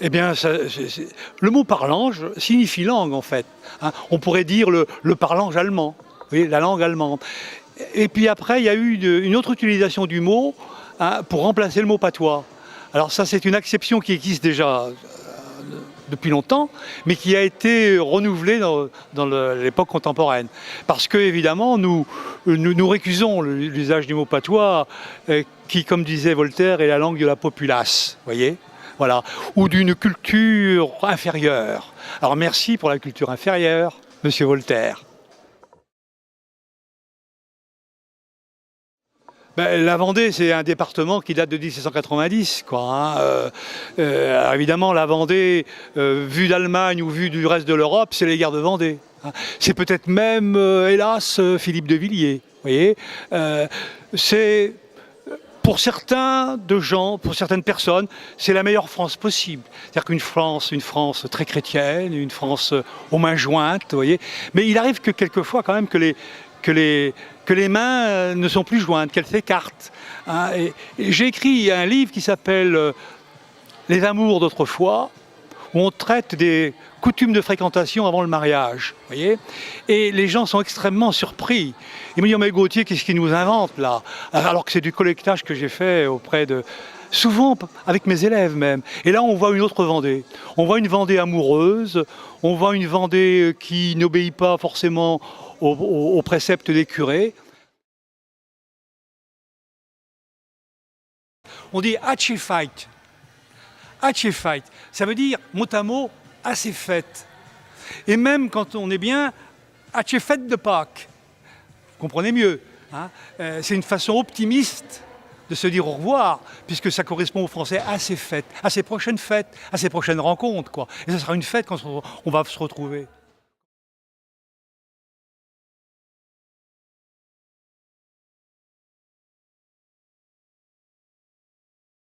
Eh bien, le mot parlange signifie langue, en fait. Hein. On pourrait dire le parlange allemand, vous voyez, la langue allemande. Et puis après, il y a eu une autre utilisation du mot, hein, pour remplacer le mot patois. Alors ça, c'est une acception qui existe déjà depuis longtemps, mais qui a été renouvelée dans l'époque contemporaine. Parce que, évidemment, nous récusons l'usage du mot patois, qui, comme disait Voltaire, est la langue de la populace, voyez, voilà, ou d'une culture inférieure. Alors merci pour la culture inférieure, monsieur Voltaire. Ben, la Vendée, c'est un département qui date de 1790, quoi. Hein. Alors évidemment, la Vendée, vue d'Allemagne ou vue du reste de l'Europe, c'est les guerres de Vendée. Hein. C'est peut-être même, hélas, Philippe de Villiers. Vous voyez, c'est pour certains de gens, pour certaines personnes, c'est la meilleure France possible. C'est-à-dire une France très chrétienne, une France aux mains jointes, vous voyez. Mais il arrive que quelquefois, quand même, que les mains ne sont plus jointes, qu'elles s'écartent. Hein. Et j'ai écrit un livre qui s'appelle Les amours d'autrefois, où on traite des coutumes de fréquentation avant le mariage. Voyez, et les gens sont extrêmement surpris. Ils me disent, mais Gauthier, qu'est-ce qu'il nous invente là? Alors que c'est du collectage que j'ai fait auprès de... souvent avec mes élèves même. Et là, on voit une autre Vendée. On voit une Vendée amoureuse, on voit une Vendée qui n'obéit pas forcément aux préceptes des curés. On dit Hatchefeit. Hatchefeit, ça veut dire mot à mot assez faite. Et même quand on est bien, Hatchefeit de Pâques. Vous comprenez mieux. Hein, c'est une façon optimiste de se dire au revoir, puisque ça correspond au français à ces fêtes, à ces prochaines rencontres, quoi. Et ça sera une fête quand on va se retrouver.